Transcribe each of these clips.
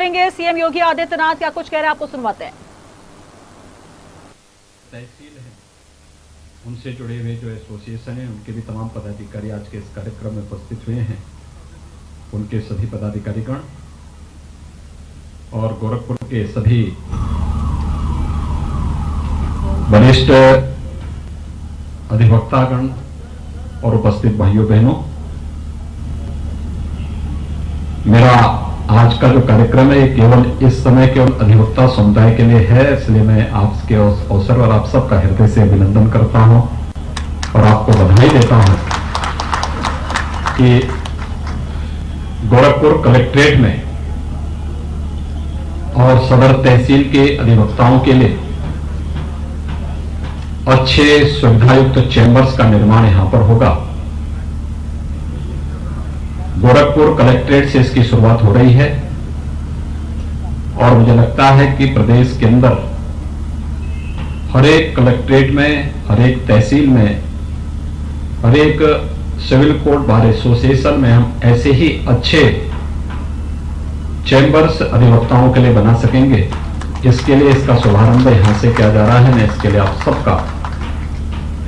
कहेंगे? सीएम योगी आदित्यनाथ क्या कुछ कह रहे हैं, आपको सुनवाते हैं। तहसील है, उनसे जुड़े हुए जो एसोसिएशन है, उनके भी तमाम पदाधिकारी आज के इस कार्यक्रम में उपस्थित हुए हैं। उनके सभी पदाधिकारीगण और गोरखपुर के सभी वरिष्ठ अधिवक्तागण और उपस्थित भाइयों बहनों, मेरा आज का जो कार्यक्रम है केवल इस समय केवल अधिवक्ता समुदाय के लिए है, इसलिए मैं आपके अवसर पर आप सबका हृदय से अभिनंदन करता हूं और आपको बधाई देता हूं कि गोरखपुर कलेक्ट्रेट में और सदर तहसील के अधिवक्ताओं के लिए अच्छे सुविधायुक्त चैम्बर्स का निर्माण यहां पर होगा। गोरखपुर कलेक्ट्रेट से इसकी शुरुआत हो रही है और मुझे लगता है कि प्रदेश के अंदर हर एक कलेक्ट्रेट में, हर एक तहसील में, हर एक सिविल कोर्ट बार एसोसिएशन में हम ऐसे ही अच्छे चैम्बर्स अधिवक्ताओं के लिए बना सकेंगे। इसके लिए इसका शुभारंभ यहां से किया जा रहा है। मैं इसके लिए आप सबका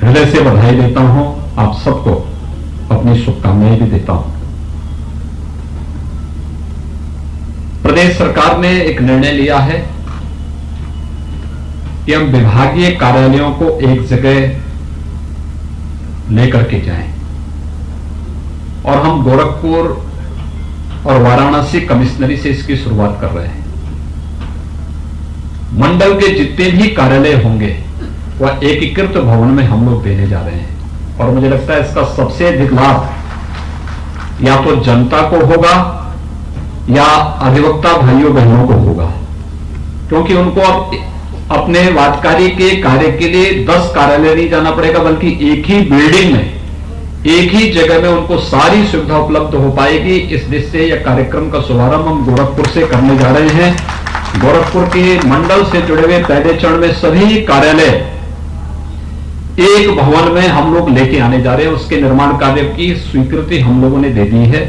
हृदय से बधाई देता हूं, आप सबको अपनी शुभकामनाएं भी देता हूं। प्रदेश सरकार ने एक निर्णय लिया है कि हम विभागीय कार्यालयों को एक जगह लेकर के जाएं और हम गोरखपुर और वाराणसी कमिश्नरी से इसकी शुरुआत कर रहे हैं। मंडल के जितने भी कार्यालय होंगे वह एकीकृत भवन में हम लोग देने जा रहे हैं और मुझे लगता है इसका सबसे अधिक लाभ या तो जनता को होगा या अधिवक्ता भाइयों बहनों को होगा, क्योंकि उनको अब अपने वादकारी के कार्य के लिए 10 कार्यालय नहीं जाना पड़ेगा, बल्कि एक ही बिल्डिंग में, एक ही जगह में उनको सारी सुविधा उपलब्ध हो पाएगी। इस दृष्टि से यह कार्यक्रम का शुभारंभ हम गोरखपुर से करने जा रहे हैं। गोरखपुर के मंडल से जुड़े हुए पहले चरण में सभी कार्यालय एक भवन में हम लोग लेके आने जा रहे हैं। उसके निर्माण कार्य की स्वीकृति हम लोगों ने दे दी है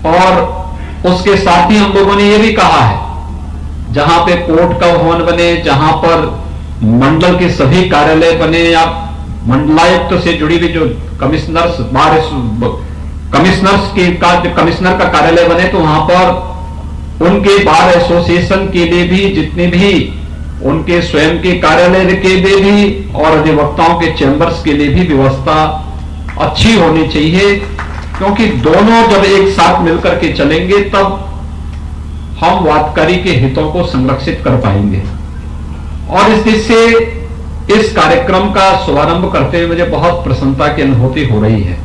और उसके साथ ही हम लोगों ने यह भी कहा है जहां पे कोर्ट का भवन बने, जहां पर मंडल के सभी कार्यालय बने या मंडलायुक्त से जुड़ी हुई जो कमिश्नर्स कमिश्नर का कार्यालय बने, तो वहां पर उनके बार एसोसिएशन के लिए भी, जितने भी उनके स्वयं के कार्यालय के लिए भी और अधिवक्ताओं के चैम्बर्स के लिए भी व्यवस्था अच्छी होनी चाहिए, क्योंकि दोनों जब एक साथ मिलकर के चलेंगे तब हम वादकारी के हितों को संरक्षित कर पाएंगे। और इस दृष्टि से इस कार्यक्रम का शुभारंभ करते हुए मुझे बहुत प्रसन्नता की अनुभूति हो रही है।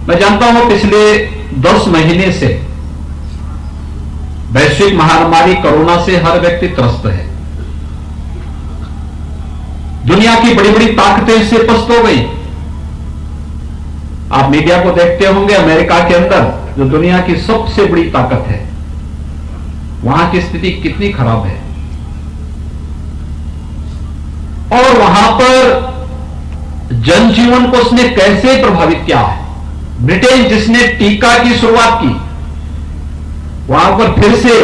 मैं जानता हूं पिछले 10 महीने से वैश्विक महामारी कोरोना से हर व्यक्ति त्रस्त है। दुनिया की बड़ी बड़ी ताकतें इससे पस्त हो गई। आप मीडिया को देखते होंगे, अमेरिका के अंदर जो दुनिया की सबसे बड़ी ताकत है, वहां की स्थिति कितनी खराब है और वहां पर जनजीवन को उसने कैसे प्रभावित किया है। ब्रिटेन जिसने टीका की शुरुआत की, वहां पर फिर से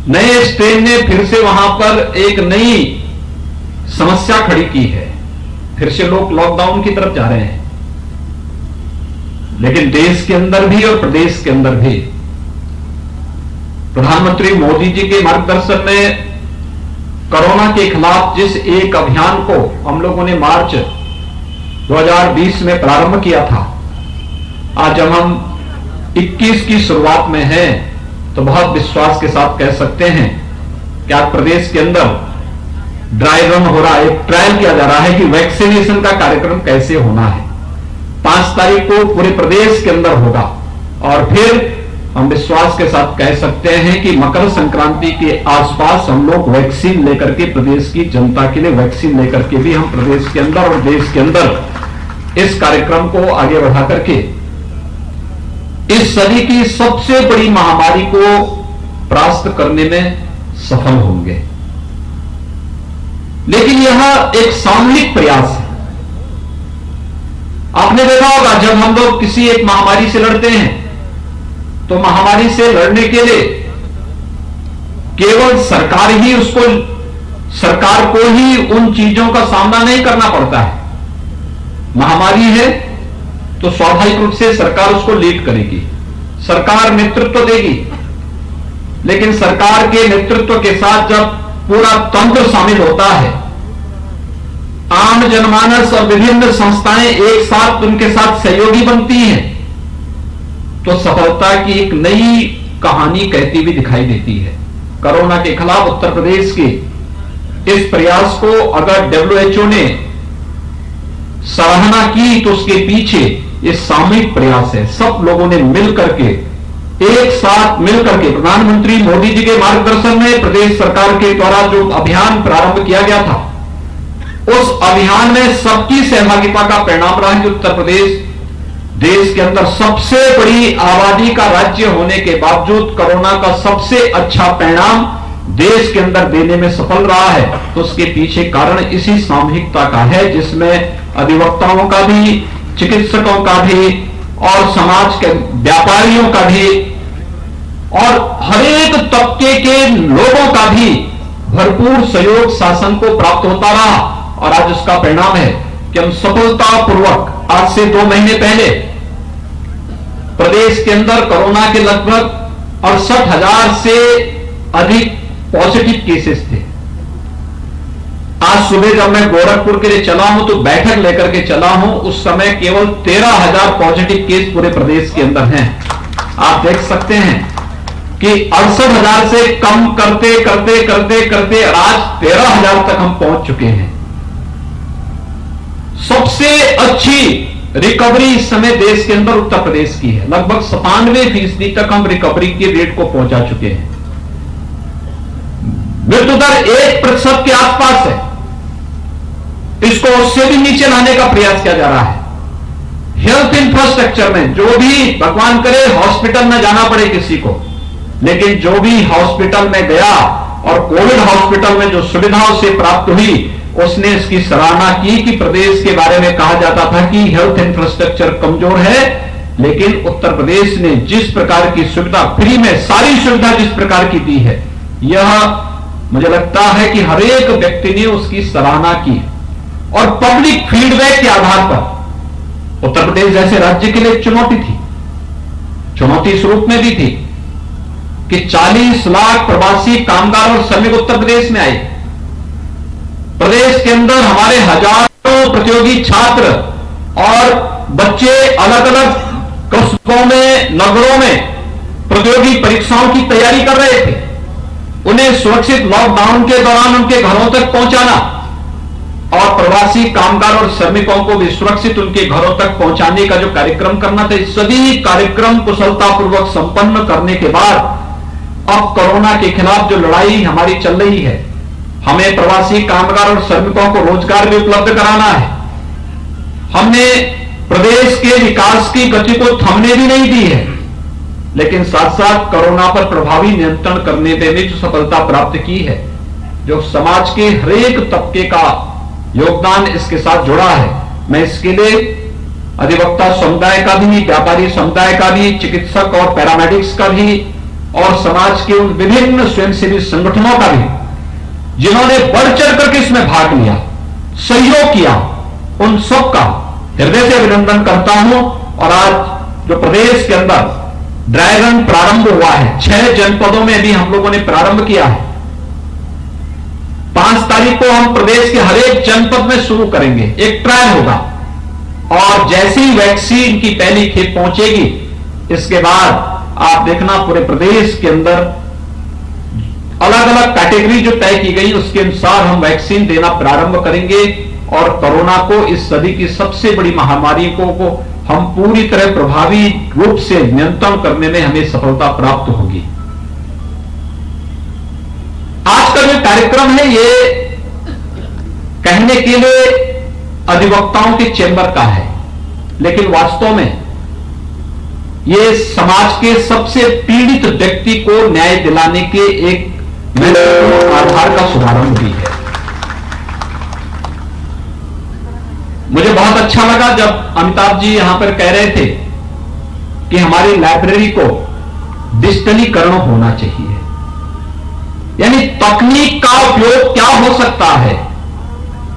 नए स्ट्रेन ने फिर से वहां पर एक नई समस्या खड़ी की है। फिर से लोग लॉकडाउन की तरफ जा रहे हैं, लेकिन देश के अंदर भी और प्रदेश के अंदर भी प्रधानमंत्री मोदी जी के मार्गदर्शन में कोरोना के खिलाफ जिस एक अभियान को हम लोगों ने मार्च 2020 में प्रारंभ किया था, आज जब हम 21 की शुरुआत में हैं तो बहुत विश्वास के साथ कह सकते हैं कि आज प्रदेश के अंदर ड्राई रन हो रहा है, एक ट्रायल किया जा रहा है कि वैक्सीनेशन का कार्यक्रम कैसे होना है। 5 तारीख को पूरे प्रदेश के अंदर होगा और फिर हम विश्वास के साथ कह सकते हैं कि मकर संक्रांति के आसपास हम लोग वैक्सीन लेकर के, प्रदेश की जनता के लिए वैक्सीन लेकर के भी हम प्रदेश के अंदर और देश के अंदर इस कार्यक्रम को आगे बढ़ा करके इस सदी की सबसे बड़ी महामारी को परास्त करने में सफल होंगे। लेकिन यह एक सामूहिक प्रयास है। आपने देखा होगा जब हम लोग किसी एक महामारी से लड़ते हैं तो महामारी से लड़ने के लिए केवल सरकार को ही उन चीजों का सामना नहीं करना पड़ता है। महामारी है तो स्वाभाविक रूप से सरकार उसको लीड करेगी, सरकार नेतृत्व देगी, लेकिन सरकार के नेतृत्व के साथ जब पूरा तंत्र शामिल होता है, आम जनमानस और विभिन्न संस्थाएं एक साथ उनके साथ सहयोगी बनती हैं, तो सफलता की एक नई कहानी कहती हुई दिखाई देती है। कोरोना के खिलाफ उत्तर प्रदेश के इस प्रयास को अगर WHO ने सराहना की तो उसके पीछे ये सामूहिक प्रयास है। सब लोगों ने मिलकर के, एक साथ मिलकर के, प्रधानमंत्री मोदी जी के मार्गदर्शन में प्रदेश सरकार के द्वारा जो अभियान प्रारंभ किया गया था, उस अभियान में सबकी सहभागिता का परिणाम रहा कि उत्तर प्रदेश देश के अंदर सबसे बड़ी आबादी का राज्य होने के बावजूद कोरोना का सबसे अच्छा परिणाम देश के अंदर देने में सफल रहा है। तो उसके पीछे कारण इसी सामूहिकता का है, जिसमें अधिवक्ताओं का भी, चिकित्सकों का भी और समाज के व्यापारियों का भी और हरेक तबके के लोगों का भी भरपूर सहयोग शासन को प्राप्त होता रहा। और आज उसका परिणाम है कि हम सफलतापूर्वक आज से 2 महीने पहले प्रदेश के अंदर कोरोना के लगभग 68,000 से अधिक पॉजिटिव केसेस थे। आज सुबह जब मैं गोरखपुर के लिए चला हूं तो बैठक लेकर के चला हूं, उस समय केवल 13,000 पॉजिटिव केस पूरे प्रदेश के अंदर हैं। आप देख सकते हैं कि 68,000 से कम करते करते करते करते आज 13,000 तक हम पहुंच चुके हैं। सबसे अच्छी रिकवरी इस समय देश के अंदर उत्तर प्रदेश की है। लगभग 97% तक हम रिकवरी के रेट को पहुंचा चुके हैं। मृत्यु दर 1% के आसपास है, इसको उससे भी नीचे लाने का प्रयास किया जा रहा है। हेल्थ इंफ्रास्ट्रक्चर में जो भी भगवान करे हॉस्पिटल में जाना पड़े किसी को, लेकिन जो भी हॉस्पिटल में गया और कोविड हॉस्पिटल में जो सुविधा उसे प्राप्त हुई, उसने इसकी सराहना की कि प्रदेश के बारे में कहा जाता था कि हेल्थ इंफ्रास्ट्रक्चर कमजोर है, लेकिन उत्तर प्रदेश ने जिस प्रकार की सुविधा, फ्री में सारी सुविधा जिस प्रकार की दी है, यह मुझे लगता है कि हर एक व्यक्ति ने उसकी सराहना की। और पब्लिक फीडबैक के आधार पर उत्तर प्रदेश जैसे राज्य के लिए चुनौती थी, चुनौती इस रूप में भी थी कि 40 लाख प्रवासी कामगार और श्रमिक उत्तर प्रदेश में आए। प्रदेश के अंदर हमारे हजारों प्रतियोगी छात्र और बच्चे अलग अलग कस्बों में, नगरों में प्रतियोगी परीक्षाओं की तैयारी कर रहे थे। उन्हें सुरक्षित लॉकडाउन के दौरान उनके घरों तक पहुंचाना और प्रवासी कामगार और श्रमिकों को भी सुरक्षित उनके घरों तक पहुंचाने का जो कार्यक्रम करना था, इस सभी कार्यक्रम कुशलतापूर्वक संपन्न करने के बाद अब कोरोना के खिलाफ जो लड़ाई हमारी चल रही है, हमें प्रवासी कामगार और श्रमिकों को रोजगार भी उपलब्ध कराना है। हमने प्रदेश के विकास की गति को थमने भी नहीं दी है, लेकिन साथ साथ कोरोना पर प्रभावी नियंत्रण करने में भी जो सफलता प्राप्त की है, जो समाज के हरेक तबके का योगदान इसके साथ जुड़ा है, मैं इसके लिए अधिवक्ता समुदाय का भी, व्यापारी समुदाय का भी, चिकित्सक और पैरामेडिक्स का भी और समाज के उन विभिन्न स्वयंसेवी संगठनों का भी जिन्होंने बढ़ चढ़ करके इसमें भाग लिया, सहयोग किया, उन सबका हृदय से अभिनंदन करता हूं। और आज जो प्रदेश के अंदर ड्राई रन प्रारंभ हुआ है, 6 जनपदों में भी हम लोगों ने प्रारंभ किया है। 5 तारीख को हम प्रदेश के हर एक जनपद में शुरू करेंगे, एक ट्रायल होगा और जैसे ही वैक्सीन की पहली खेप पहुंचेगी, इसके बाद आप देखना पूरे प्रदेश के अंदर अलग अलग कैटेगरी जो तय की गई उसके अनुसार हम वैक्सीन देना प्रारंभ करेंगे और कोरोना को, इस सदी की सबसे बड़ी महामारी को हम पूरी तरह प्रभावी रूप से नियंत्रण करने में हमें सफलता प्राप्त होगी। आज का जो कार्यक्रम है ये कहने के लिए अधिवक्ताओं के चैंबर का है, लेकिन वास्तव में ये समाज के सबसे पीड़ित व्यक्ति को न्याय दिलाने के एक महत्वपूर्ण आधार का शुभारंभ भी है। मुझे बहुत अच्छा लगा जब अमिताभ जी यहां पर कह रहे थे कि हमारी लाइब्रेरी को डिजिटलीकरण होना चाहिए। यानी तकनीक का उपयोग क्या हो सकता है।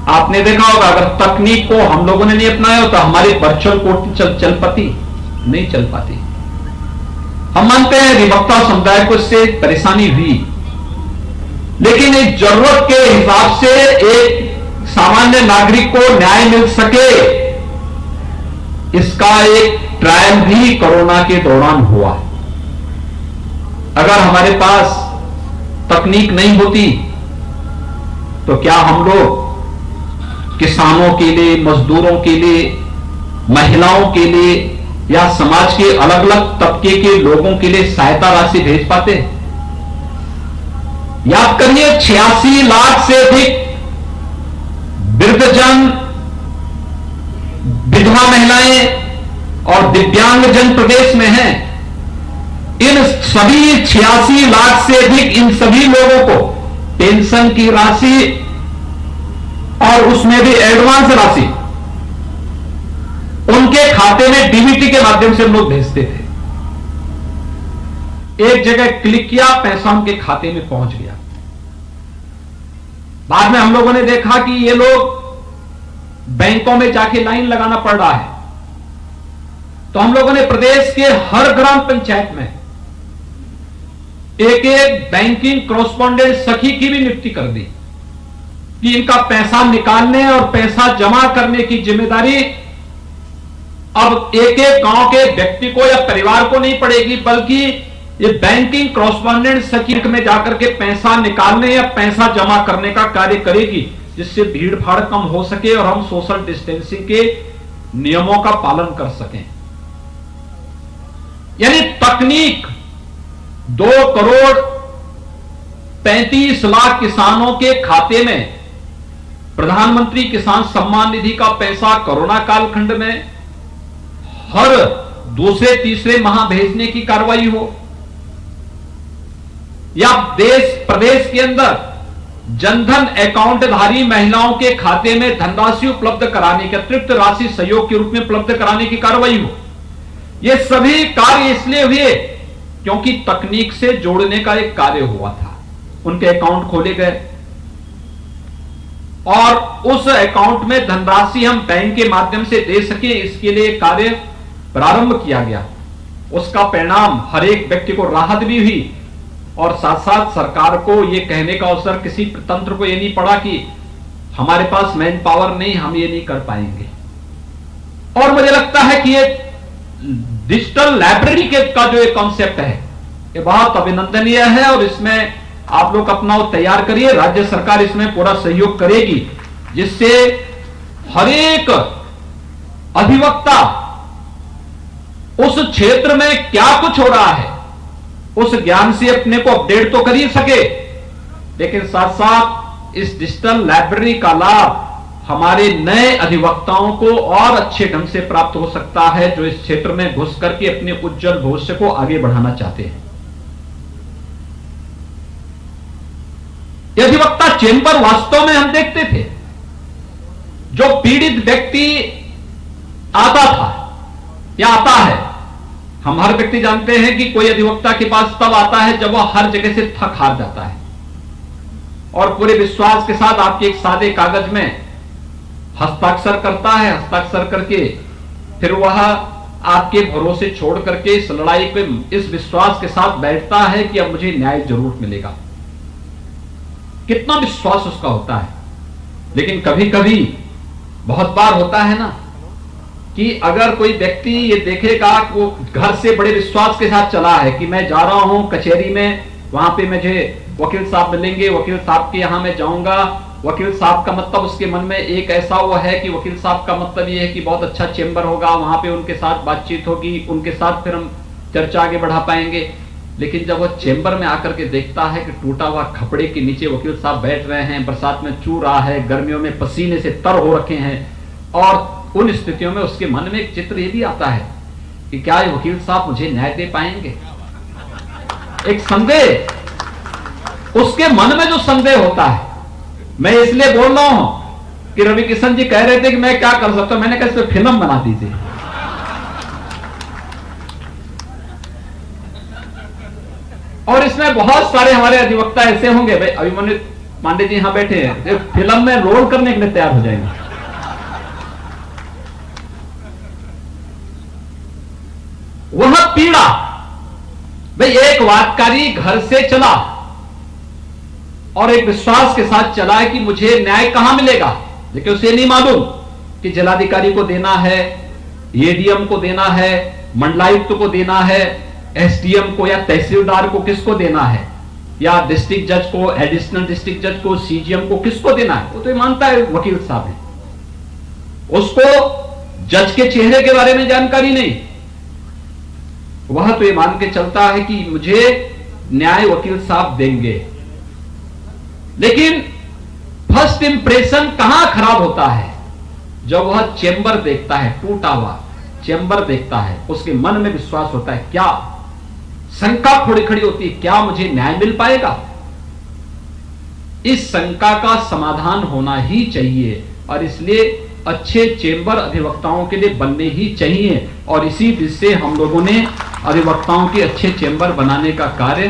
आपने देखा होगा, अगर तकनीक को हम लोगों ने नहीं अपनाया हो तो हमारी वर्चुअल कोर्ट चल पाती नहीं चल पाती। हम मानते हैं अधिवक्ता समुदाय को इससे परेशानी हुई, लेकिन इस जरूरत के हिसाब से एक सामान्य नागरिक को न्याय मिल सके, इसका एक ट्रायल भी कोरोना के दौरान हुआ। अगर हमारे पास तकनीक नहीं होती तो क्या हम लोग किसानों के लिए, मजदूरों के लिए, महिलाओं के लिए या समाज के अलग अलग तबके के लोगों के लिए सहायता राशि भेज पाते? याद करिए, 86 लाख से अधिक वृद्धजन, विधवा महिलाएं और दिव्यांगजन प्रदेश में हैं। इन सभी 86 लाख से अधिक इन सभी लोगों को पेंशन की राशि और उसमें भी एडवांस राशि उनके खाते में डीबीटी के माध्यम से हम लोग भेजते थे। एक जगह क्लिक किया, पैसा उनके खाते में पहुंच गया। बाद में हम लोगों ने देखा कि ये लोग बैंकों में जाके लाइन लगाना पड़ रहा है, तो हम लोगों ने प्रदेश के हर ग्राम पंचायत में एक एक बैंकिंग कॉरेस्पॉन्डेंट सखी की भी नियुक्ति कर दी कि इनका पैसा निकालने और पैसा जमा करने की जिम्मेदारी अब एक एक गांव के व्यक्ति को या परिवार को नहीं पड़ेगी, बल्कि ये बैंकिंग कॉरेस्पॉन्डेंट सखी में जाकर के पैसा निकालने या पैसा जमा करने का कार्य करेगी, जिससे भीड़ भाड़ कम हो सके और हम सोशल डिस्टेंसिंग के नियमों का पालन कर सकें। यानी तकनीक 2,35,00,000 किसानों के खाते में प्रधानमंत्री किसान सम्मान निधि का पैसा कोरोना कालखंड में हर दूसरे तीसरे माह भेजने की कार्रवाई हो, या प्रदेश के अंदर जनधन अकाउंटधारी महिलाओं के खाते में धनराशि उपलब्ध कराने की, अतिरिक्त राशि सहयोग के रूप में उपलब्ध कराने की कार्रवाई हो। ये सभी कार्य इसलिए हुए क्योंकि तकनीक से जोड़ने का एक कार्य हुआ था। उनके अकाउंट खोले गए और उस अकाउंट में धनराशि हम बैंक के माध्यम से दे सके, इसके लिए कार्य प्रारंभ किया गया। उसका परिणाम हर एक व्यक्ति को राहत भी हुई और साथ साथ सरकार को यह कहने का अवसर किसी तंत्र को यह नहीं पड़ा कि हमारे पास मैन पावर नहीं, हम ये नहीं कर पाएंगे। और मुझे लगता है कि ये डिजिटल लाइब्रेरी का जो एक कॉन्सेप्ट है, ये बहुत अभिनंदनीय है और इसमें आप लोग अपना तैयार करिए। राज्य सरकार इसमें पूरा सहयोग करेगी, जिससे हर एक अधिवक्ता उस क्षेत्र में क्या कुछ हो रहा है उस ज्ञान से अपने को अपडेट तो कर ही सके, लेकिन साथ साथ इस डिजिटल लाइब्रेरी का लाभ हमारे नए अधिवक्ताओं को और अच्छे ढंग से प्राप्त हो सकता है, जो इस क्षेत्र में घुस करके अपने उज्जवल भविष्य को आगे बढ़ाना चाहते हैं। यह अधिवक्ता चेंबर वास्तव में हम देखते थे, जो पीड़ित व्यक्ति आता था या आता है, हम हर व्यक्ति जानते हैं कि कोई अधिवक्ता के पास तब आता है जब वह हर जगह से थक हार जाता है और पूरे विश्वास के साथ आपके एक सादे कागज में हस्ताक्षर करता है। हस्ताक्षर करके फिर वह आपके भरोसे छोड़ करके इस लड़ाई पे इस विश्वास के साथ बैठता है कि अब मुझे न्याय जरूर मिलेगा। कितना विश्वास उसका होता है। लेकिन कभी कभी बहुत बार होता है ना कि अगर कोई व्यक्ति ये देखेगा कि वो घर से बड़े विश्वास के साथ चला है कि मैं जा रहा हूं कचहरी में, वहां पे मुझे वकील साहब मिलेंगे, वकील साहब के यहां मैं जाऊंगा, वकील साहब का मतलब उसके मन में एक ऐसा वो है कि वकील साहब का मतलब ये है कि बहुत अच्छा चेंबर होगा, वहां पे उनके साथ बातचीत होगी, उनके साथ फिर हम चर्चा आगे बढ़ा पाएंगे। लेकिन जब वो चेंबर में आकर के देखता है कि टूटा हुआ खपड़े के नीचे वकील साहब बैठ रहे हैं, बरसात में चू रहा है, गर्मियों में पसीने से तर हो रखे हैं, और उन स्थितियों में उसके मन में एक चित्र ये भी आता है कि क्या ये वकील साहब मुझे न्याय दे पाएंगे। एक संदेह, उसके मन में जो संदेह होता है, मैं इसलिए बोल रहा हूं कि रवि किशन जी कह रहे थे कि मैं क्या कर सकता हूं, मैंने कहा इस पे फिल्म बना दीजिए। और इसमें बहुत सारे हमारे अधिवक्ता ऐसे होंगे, भाई अभिमन्यु पांडे जी यहां बैठे हैं, जो फिल्म में रोल करने के लिए तैयार हो जाएंगे। वह पीड़ा, भाई एक वादकारी घर से चला और एक विश्वास के साथ चला है कि मुझे न्याय कहां मिलेगा, लेकिन उसे नहीं मालूम कि जिलाधिकारी को देना है, एडीएम को देना है, मंडलायुक्त को देना है, एसडीएम को या तहसीलदार को किसको देना है, या डिस्ट्रिक्ट जज को, एडिशनल डिस्ट्रिक्ट जज को, सीजीएम को किसको देना है। वो तो ये मानता है वकील साहब है, उसको जज के चेहरे के बारे में जानकारी नहीं, वह तो ये मान के चलता है कि मुझे न्याय वकील साहब देंगे। लेकिन फर्स्ट इंप्रेशन कहां खराब होता है, जब वह चेंबर देखता है, टूटा हुआ चेंबर देखता है, उसके मन में विश्वास होता है, क्या शंका थोड़ी खड़ी होती है, क्या मुझे न्याय मिल पाएगा। इस शंका का समाधान होना ही चाहिए और इसलिए अच्छे चेंबर अधिवक्ताओं के लिए बनने ही चाहिए, और इसी दिशा से हम लोगों ने अधिवक्ताओं के अच्छे चेंबर बनाने का कार्य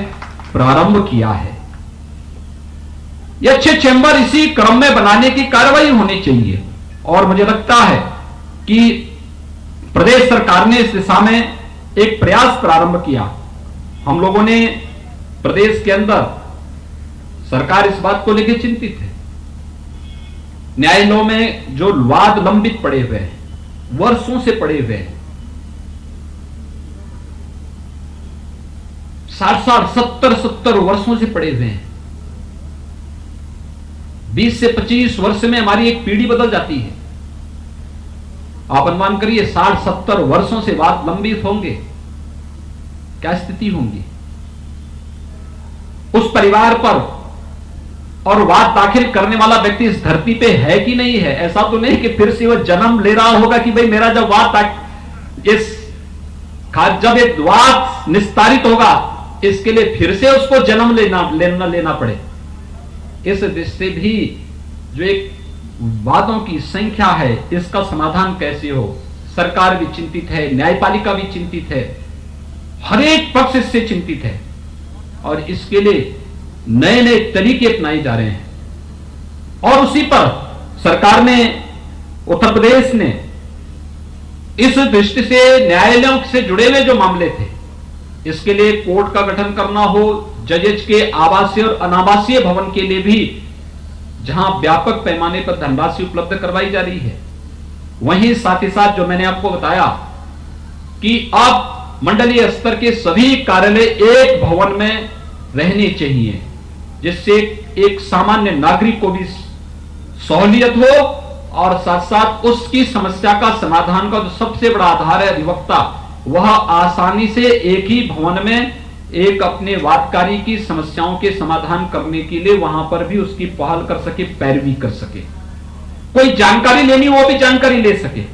प्रारंभ किया है। ये अच्छे चेंबर इसी क्रम में बनाने की कार्रवाई होनी चाहिए, और मुझे लगता है कि प्रदेश सरकार ने इस दिशा में एक प्रयास प्रारंभ किया। हम लोगों ने प्रदेश के अंदर, सरकार इस बात को लेकर चिंतित है, न्यायालयों में जो वाद लंबित पड़े हुए हैं, वर्षों से पड़े हुए हैं, 60 70 वर्षों से पड़े हुए हैं, 20 से 25 वर्ष में हमारी एक पीढ़ी बदल जाती है। आप अनुमान करिए 60-70 वर्षों से वाद लंबित होंगे, क्या स्थिति होंगी उस परिवार पर, और वाद दाखिल करने वाला व्यक्ति इस धरती पे है कि नहीं है। ऐसा तो नहीं कि फिर से वह जन्म ले रहा होगा कि भाई मेरा जब जब एक वाद निस्तारित होगा, इसके लिए फिर से उसको जन्म लेना पड़े। इस दृष्टि से भी जो एक वादों की संख्या है, इसका समाधान कैसे हो, सरकार भी चिंतित है, न्यायपालिका भी चिंतित है, हर एक पक्ष इससे चिंतित है, और इसके लिए नए नए तरीके अपनाए जा रहे हैं। और उसी पर सरकार ने, उत्तर प्रदेश ने इस दृष्टि से न्यायालयों से जुड़े हुए जो मामले थे, इसके लिए कोर्ट का गठन करना हो, जजेज के आवासीय और अनावासीय भवन के लिए भी जहां व्यापक पैमाने पर धनराशि उपलब्ध करवाई जा रही है, वहीं साथ ही साथ जो मैंने आपको बताया कि अब मंडलीय स्तर के सभी कार्यालय एक भवन में रहने चाहिए, जिससे एक सामान्य नागरिक को भी सहूलियत हो, और साथ साथ उसकी समस्या का समाधान का जो सबसे बड़ा आधार है अधिवक्ता, वह आसानी से एक ही भवन में एक अपने वादकारी की समस्याओं के समाधान करने के लिए वहां पर भी उसकी पहल कर सके, पैरवी कर सके, कोई जानकारी लेनी वो भी जानकारी ले सके।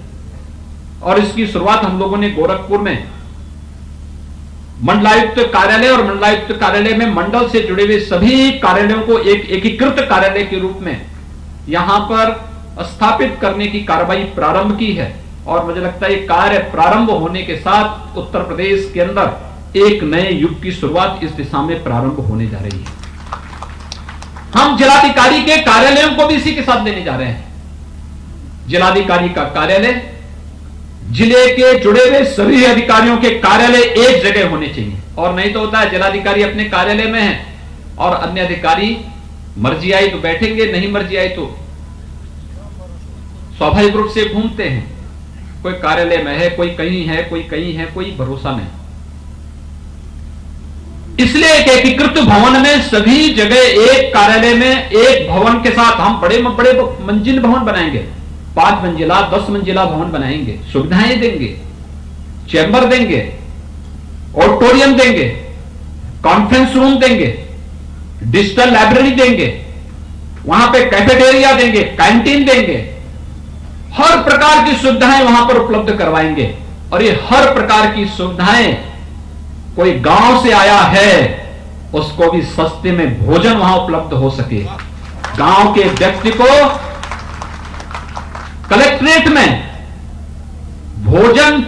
और इसकी शुरुआत हम लोगों ने गोरखपुर में मंडलायुक्त कार्यालय और मंडलायुक्त कार्यालय में मंडल से जुड़े हुए सभी कार्यालयों को एक एकीकृत कार्यालय के रूप में यहां पर स्थापित करने की कार्रवाई प्रारंभ की है, और मुझे लगता है कार्य प्रारंभ होने के साथ उत्तर प्रदेश के अंदर एक नए युग की शुरुआत इस दिशा में प्रारंभ होने जा रही है। हम जिलाधिकारी के कार्यालयों को भी इसी के साथ लेने जा रहे हैं। जिलाधिकारी का कार्यालय, जिले के जुड़े हुए सभी अधिकारियों के कार्यालय एक जगह होने चाहिए, और नहीं तो होता है जिलाधिकारी अपने कार्यालय में है और अन्य अधिकारी मर्जी आई तो बैठेंगे, नहीं मर्जी आई तो स्वाभाविक रूप से घूमते हैं, कोई कार्यालय में है, कोई कहीं है, कोई कहीं है, कोई भरोसा नहीं। इसलिए एक एकीकृत भवन में सभी जगह एक कार्यालय में एक भवन के साथ हम बड़े बड़े मंजिल भवन बनाएंगे, 5 मंजिला 10 मंजिला भवन बनाएंगे, सुविधाएं देंगे, चैम्बर देंगे, ऑडिटोरियम देंगे, कॉन्फ्रेंस रूम देंगे, डिजिटल लाइब्रेरी देंगे, वहां पे कैफेटेरिया देंगे, कैंटीन देंगे, हर प्रकार की सुविधाएं वहां पर उपलब्ध करवाएंगे। और ये हर प्रकार की सुविधाएं, कोई गांव से आया है उसको भी सस्ते में भोजन वहां उपलब्ध हो सके। गांव के व्यक्ति को कलेक्ट्रेट में भोजन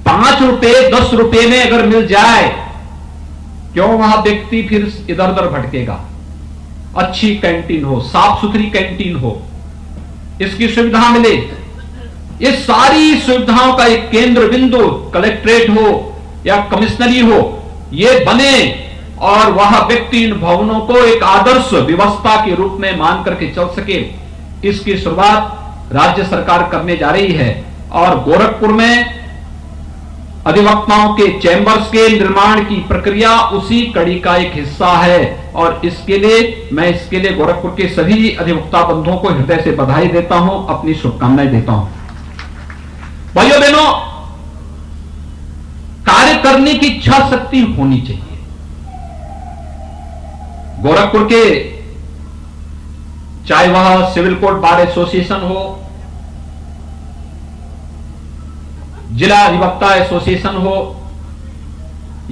5 रुपए 10 रुपए में अगर मिल जाए क्यों वहां व्यक्ति फिर इधर उधर भटकेगा? अच्छी कैंटीन हो, साफ सुथरी कैंटीन हो, इसकी सुविधा मिले। ये सारी सुविधाओं का एक केंद्र बिंदु कलेक्ट्रेट हो या कमिश्नरी हो, ये बने और वह व्यक्ति इन भवनों को एक आदर्श व्यवस्था के रूप में मान करके चल सके, इसकी शुरुआत राज्य सरकार करने जा रही है। और गोरखपुर में अधिवक्ताओं के चैंबर्स के निर्माण की प्रक्रिया उसी कड़ी का एक हिस्सा है और इसके लिए मैं गोरखपुर के सभी अधिवक्ता बंधुओं को हृदय से बधाई देता हूं, अपनी शुभकामनाएं देता हूं। भाइयों बहनों, कार्य करने की इच्छा शक्ति होनी चाहिए। गोरखपुर के चाहे वह सिविल कोर्ट बार एसोसिएशन हो, जिला अधिवक्ता एसोसिएशन हो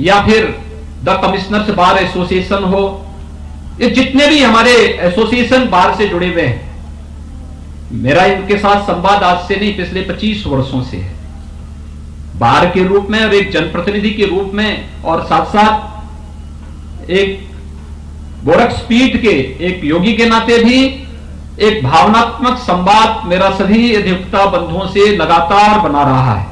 या फिर द कमिश्नर्स बार एसोसिएशन हो, ये जितने भी हमारे एसोसिएशन बार से जुड़े हुए हैं, मेरा इनके साथ संवाद आज से नहीं पिछले 25 वर्षों से है, बार के रूप में और एक जनप्रतिनिधि के रूप में, और साथ साथ एक गोरखपीठ के एक योगी के नाते भी एक भावनात्मक संवाद मेरा सभी अधिवक्ता बंधुओं से लगातार बना रहा है।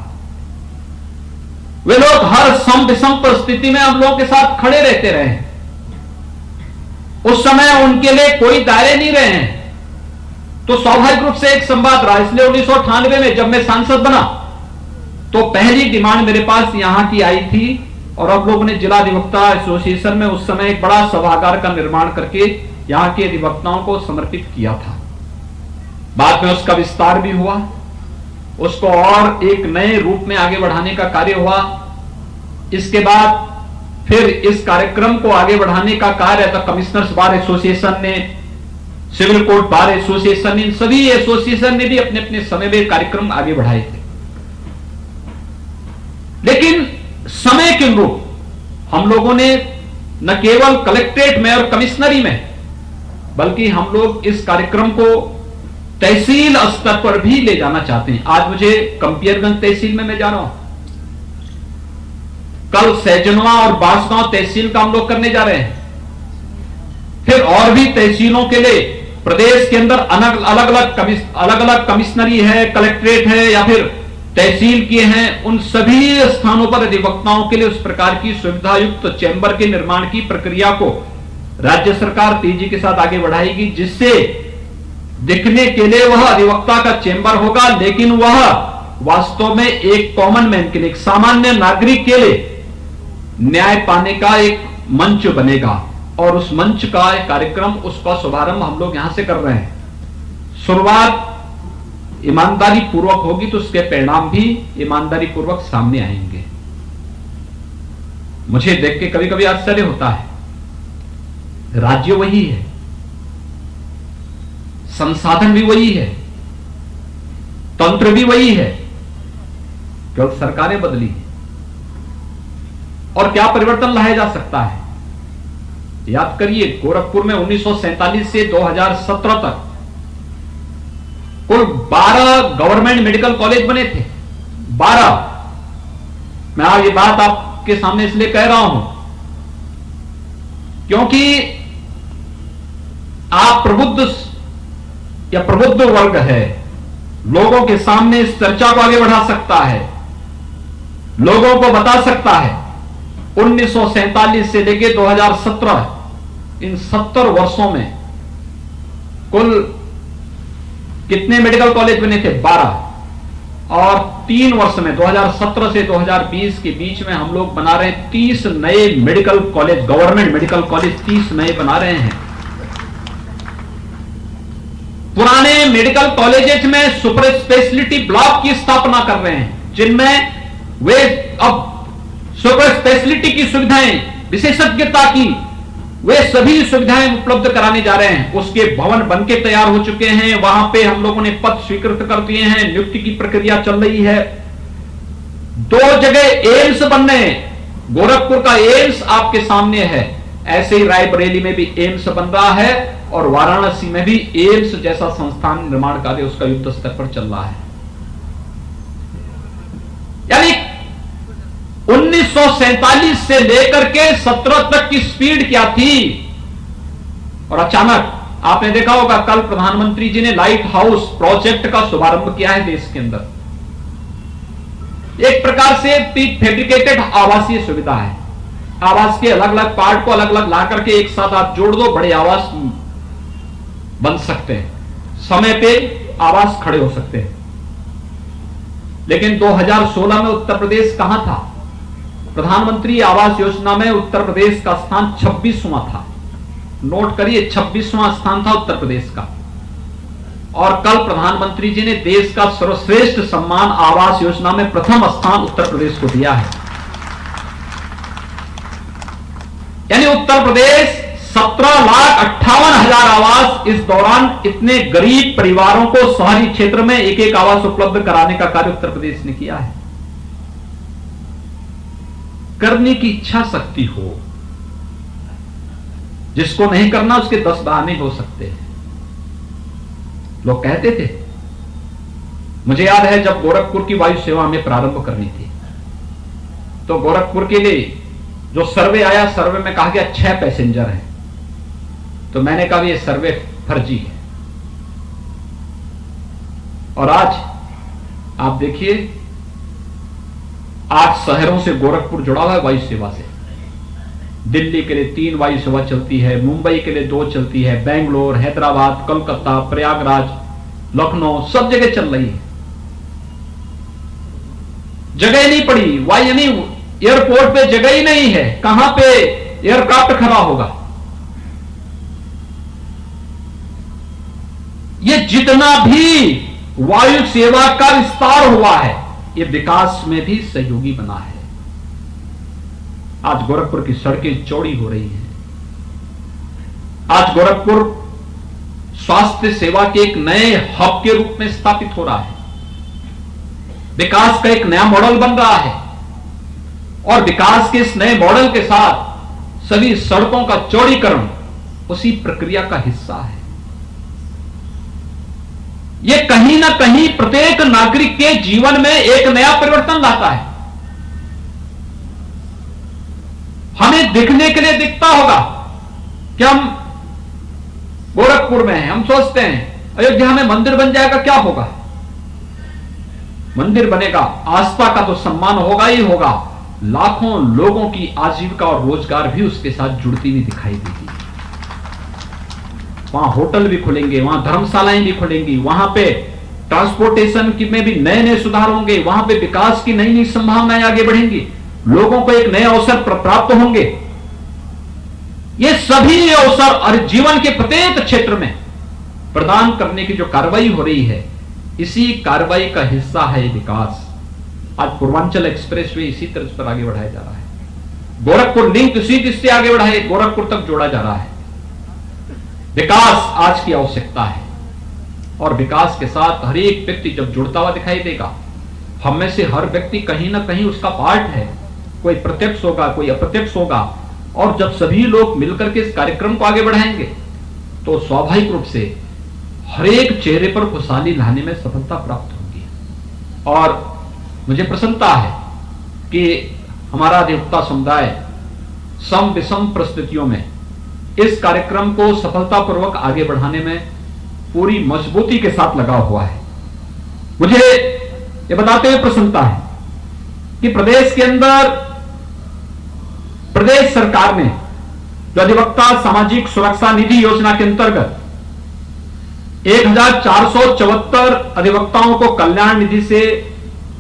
वे लोग हर सम विषम परिस्थिति में हम लोगों के साथ खड़े रहते रहे हैं। उस समय उनके लिए कोई दायरे नहीं रहे हैं, तो स्वाभाविक रूप से एक संवाद रहा। इसलिए 1998 में जब मैं सांसद बना तो पहली डिमांड मेरे पास यहां की आई थी और अब लोगों ने जिला अधिवक्ता एसोसिएशन में उस समय एक बड़ा सभागार का निर्माण करके यहां के अधिवक्ताओं को समर्पित किया था। बाद में उसका विस्तार भी हुआ, उसको और एक नए रूप में आगे बढ़ाने का कार्य हुआ। इसके बाद फिर इस कार्यक्रम को आगे बढ़ाने का कार्य द कमिश्नर्स बार एसोसिएशन ने, सिविल कोर्ट बार एसोसिएशन ने, इन सभी एसोसिएशन ने भी अपने अपने समय में कार्यक्रम आगे बढ़ाए थे। लेकिन समय के अनुरूप हम लोगों ने न केवल कलेक्ट्रेट में और कमिश्नरी में, बल्कि हम लोग इस कार्यक्रम को तहसील स्तर पर भी ले जाना चाहते हैं। आज मुझे कंपियरगंज तहसील में मैं जा रहा हूं, कल सैजनवा और बांसगांव तहसील का हम लोग करने जा रहे हैं, फिर और भी तहसीलों के लिए प्रदेश के अंदर अलग अलग कमिश्नरी है, कलेक्ट्रेट है या फिर तहसील किए हैं, उन सभी स्थानों पर अधिवक्ताओं के लिए उस प्रकार की सुविधा युक्त चैंबर के निर्माण की प्रक्रिया को राज्य सरकार तेजी के साथ आगे बढ़ाएगी, जिससे दिखने के लिए वह अधिवक्ता का चैंबर होगा, लेकिन वह वास्तव में एक कॉमन मैन के लिए, एक सामान्य नागरिक के लिए न्याय पाने का एक मंच बनेगा। और उस मंच का एक कार्यक्रम, उसका शुभारंभ हम लोग यहां से कर रहे हैं। शुरुआत ईमानदारी पूर्वक होगी तो उसके परिणाम भी ईमानदारी पूर्वक सामने आएंगे। मुझे देख के कभी कभी आश्चर्य होता है, राज्य वही है, संसाधन भी वही है, तंत्र भी वही है, केवल सरकारें बदली है। और क्या परिवर्तन लाया जा सकता है? याद करिए, गोरखपुर में 1947 से 2017 तक कुल 12 गवर्नमेंट मेडिकल कॉलेज बने थे। 12। मैं आज ये बात आपके सामने इसलिए कह रहा हूं क्योंकि आप प्रबुद्ध या प्रबुद्ध वर्ग है, लोगों के सामने इस चर्चा को आगे बढ़ा सकता है, लोगों को बता सकता है 1947 से लेकर 2017 इन 70 वर्षों में कुल कितने मेडिकल कॉलेज बने थे? 12। और 3 वर्ष में 2017 से 2020 के बीच में हम लोग बना रहे हैं 30 नए medical college, government medical college 30 नए बना रहे हैं। पुराने मेडिकल कॉलेजेस में सुपर स्पेशलिटी ब्लॉक की स्थापना कर रहे हैं, जिनमें वे अब सुपर स्पेशलिटी की सुविधाएं, विशेषज्ञता की वे सभी सुविधाएं उपलब्ध कराने जा रहे हैं। उसके भवन बनके तैयार हो चुके हैं, वहां पे हम लोगों ने पद स्वीकृत कर दिए हैं, नियुक्ति की प्रक्रिया चल रही है। 2 जगह एम्स बन रहे हैं, गोरखपुर का एम्स आपके सामने है, ऐसे ही रायबरेली में भी एम्स बन रहा है और वाराणसी में भी एम्स जैसा संस्थान निर्माण कार्य उसका युद्ध स्तर पर चल रहा है। यानी 1947 से लेकर के 17 तक की स्पीड क्या थी, और अचानक आपने देखा होगा कल प्रधानमंत्री जी ने लाइट हाउस प्रोजेक्ट का शुभारंभ किया है देश के अंदर। एक प्रकार से फैब्रिकेटेड आवासीय सुविधा है। आवास के अलग अलग पार्ट को अलग अलग ला करके एक साथ आप जोड़ दो, बड़े आवास बन सकते हैं, समय पे आवास खड़े हो सकते हैं। लेकिन 2016 में उत्तर प्रदेश कहां था? प्रधानमंत्री आवास योजना में उत्तर प्रदेश का स्थान 26वां था। नोट करिए, 26वां स्थान था उत्तर प्रदेश का। और कल प्रधानमंत्री जी ने देश का सर्वश्रेष्ठ सम्मान आवास योजना में प्रथम स्थान उत्तर प्रदेश को दिया है। यानी उत्तर प्रदेश 17,58,000 आवास इस दौरान इतने गरीब परिवारों को शहरी क्षेत्र में एक एक आवास उपलब्ध कराने का कार्य उत्तर प्रदेश ने किया है। करने की इच्छा शक्ति हो, जिसको नहीं करना उसके 10 बहाने हो सकते हैं। लोग कहते थे, मुझे याद है जब गोरखपुर की वायु सेवा हमें प्रारंभ करनी थी तो गोरखपुर के लिए जो सर्वे आया, सर्वे में कहा गया 6 पैसेंजर हैं। तो मैंने कहा ये सर्वे फर्जी है। और आज आप देखिए 8 शहरों से गोरखपुर जुड़ा हुआ है वायु सेवा से। दिल्ली के लिए 3 वायु सेवा चलती है, मुंबई के लिए 2 चलती है, बेंगलोर, हैदराबाद, कोलकाता, प्रयागराज, लखनऊ, सब जगह चल रही है। जगह नहीं पड़ी, वायु नहीं, एयरपोर्ट पे जगह ही नहीं है, कहां पे एयरक्राफ्ट खड़ा होगा। ये जितना भी वायु सेवा का विस्तार हुआ है, ये विकास में भी सहयोगी बना है। आज गोरखपुर की सड़कें चौड़ी हो रही हैं। आज गोरखपुर स्वास्थ्य सेवा के एक नए हब के रूप में स्थापित हो रहा है। विकास का एक नया मॉडल बन रहा है और विकास के इस नए मॉडल के साथ सभी सड़कों का चौड़ीकरण उसी प्रक्रिया का हिस्सा है। यह कहीं ना कहीं प्रत्येक नागरिक के जीवन में एक नया परिवर्तन लाता है। हमें दिखने के लिए दिखता होगा कि हम गोरखपुर में हैं, हम सोचते हैं अयोध्या में मंदिर बन जाएगा, क्या होगा? मंदिर बनेगा, आस्था का तो सम्मान होगा ही होगा, लाखों लोगों की आजीविका और रोजगार भी उसके साथ जुड़ती हुई दिखाई देगी। वहां होटल भी खुलेंगे, वहां धर्मशालाएं भी खुलेंगी, वहां पे ट्रांसपोर्टेशन में भी नए नए सुधार होंगे, वहां पे विकास की नई नई संभावनाएं आगे बढ़ेंगी, लोगों को एक नए अवसर प्राप्त होंगे। ये सभी अवसर और जीवन के प्रत्येक क्षेत्र में प्रदान करने की जो कार्रवाई हो रही है, इसी कार्रवाई का हिस्सा है विकास। आज पूर्वांचल एक्सप्रेस वे इसी तरह पर आगे बढ़ाया जा रहा है। गोरखपुर लिंक इसी इससे आगे बढ़ाए गोरखपुर तक जोड़ा जा रहा है। विकास आज की आवश्यकता है और विकास के साथ हर एक व्यक्ति जब जुड़ता हुआ दिखाई देगा, हम में से हर व्यक्ति कहीं ना कहीं उसका पार्ट है। कोई प्रत्यक्ष होगा, कोई अप्रत्यक्ष होगा, और जब सभी लोग मिलकर के इस कार्यक्रम को आगे बढ़ाएंगे तो स्वाभाविक रूप से हर एक चेहरे पर खुशहाली लाने में सफलता प्राप्त होगी। और मुझे प्रसन्नता है कि हमारा अधिवक्ता समुदाय सम विषम परिस्थितियों में इस कार्यक्रम को सफलतापूर्वक आगे बढ़ाने में पूरी मजबूती के साथ लगा हुआ है। मुझे यह बताते हुए प्रसन्नता है कि प्रदेश के अंदर प्रदेश सरकार ने जो अधिवक्ता सामाजिक सुरक्षा निधि योजना के अंतर्गत 1474 अधिवक्ताओं को कल्याण निधि से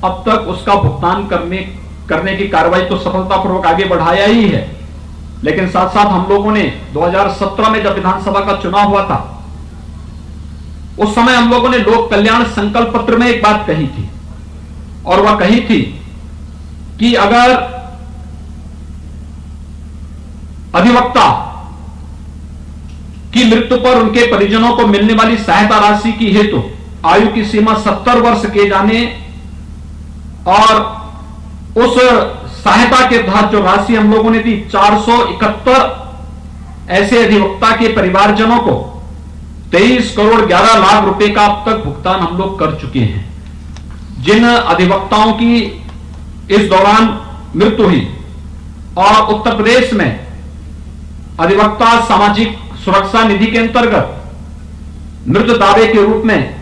अब तक उसका भुगतान करने की कार्रवाई तो सफलतापूर्वक आगे बढ़ाया ही है, लेकिन साथ साथ हम लोगों ने 2017 में जब विधानसभा का चुनाव हुआ था, उस समय हम लोगों ने लोक कल्याण संकल्प पत्र में एक बात कही थी, और वह कही थी कि अगर अधिवक्ता की मृत्यु पर उनके परिजनों को मिलने वाली सहायता राशि की हेतु आयु की सीमा 70 वर्ष किए जाने और उस सहायता के तहत जो राशि हम लोगों ने दी 471 ऐसे अधिवक्ता के परिवारजनों को 23 करोड़ 11 लाख रुपए का अब तक भुगतान हम लोग कर चुके हैं। जिन अधिवक्ताओं की इस दौरान मृत्यु हुई और उत्तर प्रदेश में अधिवक्ता सामाजिक सुरक्षा निधि के अंतर्गत मृत दावे के रूप में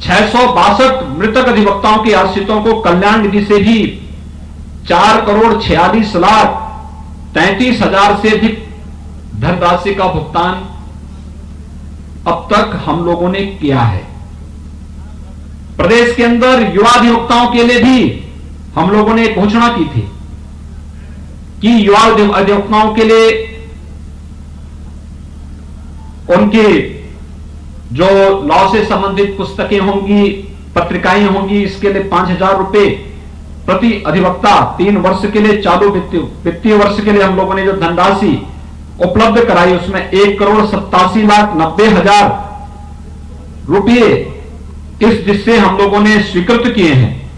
662 मृतक अधिवक्ताओं के आश्रितों को कल्याण निधि से भी 4,46,33,000 से अधिक धनराशि का भुगतान अब तक हम लोगों ने किया है। प्रदेश के अंदर युवा अधिवक्ताओं के लिए भी हम लोगों ने घोषणा की थी कि युवा अधिवक्ताओं के लिए उनके जो लॉ से संबंधित पुस्तकें होंगी, पत्रिकाएं होंगी, इसके लिए 5,000 रुपए प्रति अधिवक्ता 3 वर्ष के लिए, चालू वित्तीय वर्ष के लिए हम लोगों ने जो धनराशि उपलब्ध कराई उसमें 1,87,90,000 रुपये इस जिससे हम लोगों ने स्वीकृत किए हैं,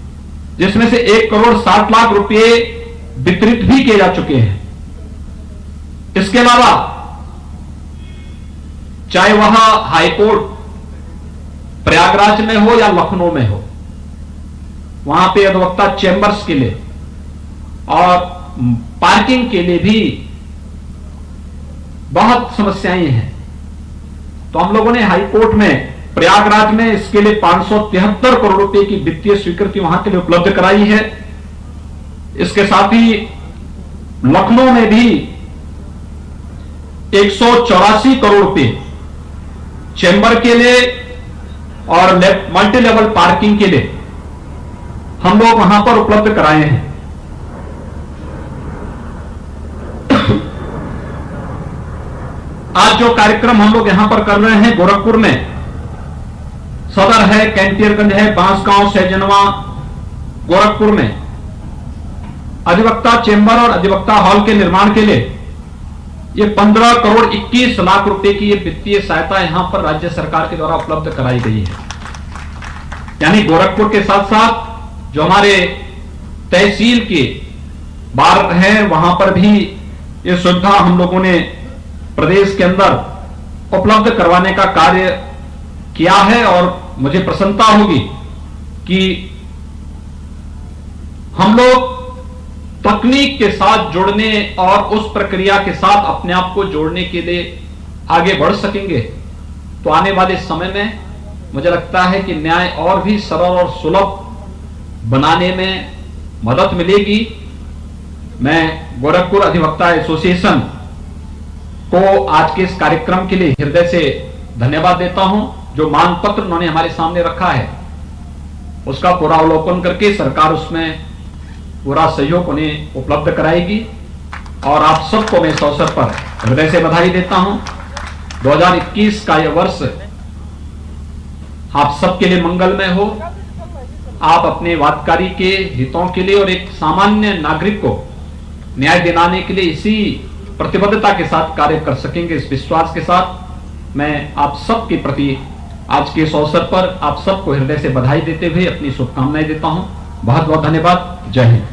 जिसमें से 1,60,00,000 रुपये वितरित भी किए जा चुके हैं। इसके अलावा चाहे वह हाईकोर्ट प्रयागराज में हो या लखनऊ में हो, वहां पे अधिवक्ता चेंबर्स के लिए और पार्किंग के लिए भी बहुत समस्याएं हैं। तो हम लोगों ने हाईकोर्ट में प्रयागराज में इसके लिए 573 करोड़ रुपए की वित्तीय स्वीकृति वहां के लिए उपलब्ध कराई है। इसके साथ ही लखनऊ में भी 184 करोड़ रुपए चेंबर के लिए और मल्टी लेवल पार्किंग के लिए हम लोग वहां पर उपलब्ध कराए हैं। आज जो कार्यक्रम हम लोग यहां पर कर रहे हैं, गोरखपुर में सदर है, कैंटियरगंज है, बांसगांव, सैजनवा, गोरखपुर में अधिवक्ता चेंबर और अधिवक्ता हॉल के निर्माण के लिए ये 15 करोड़ 21 लाख रुपए की ये वित्तीय सहायता यहां पर राज्य सरकार के द्वारा उपलब्ध कराई गई है। यानी गोरखपुर के साथ साथ जो हमारे तहसील के बार हैं वहां पर भी ये सुविधा हम लोगों ने प्रदेश के अंदर उपलब्ध करवाने का कार्य किया है। और मुझे प्रसन्नता होगी कि हम लोग तकनीक के साथ जुड़ने और उस प्रक्रिया के साथ अपने आप को जोड़ने के लिए आगे बढ़ सकेंगे। तो आने वाले समय में मुझे लगता है कि न्याय और भी सरल और सुलभ बनाने में मदद मिलेगी। मैं गोरखपुर अधिवक्ता एसोसिएशन को आज के इस कार्यक्रम के लिए हृदय से धन्यवाद देता हूं। जो मान पत्र उन्होंने हमारे सामने रखा है उसका पूरा अवलोकन करके सरकार उसमें पूरा सहयोग उन्हें उपलब्ध कराएगी। और आप सबको मैं इस अवसर पर हृदय से बधाई देता हूं। 2021 का यह वर्ष आप सबके लिए मंगलमय हो। आप अपने वादकारी के हितों के लिए और एक सामान्य नागरिक को न्याय दिलाने के लिए इसी प्रतिबद्धता के साथ कार्य कर सकेंगे। इस विश्वास के साथ मैं आप सबके प्रति आज के इस अवसर पर आप सबको हृदय से बधाई देते हुए अपनी शुभकामनाएं देता हूं। बहुत बहुत धन्यवाद। जय हिंद।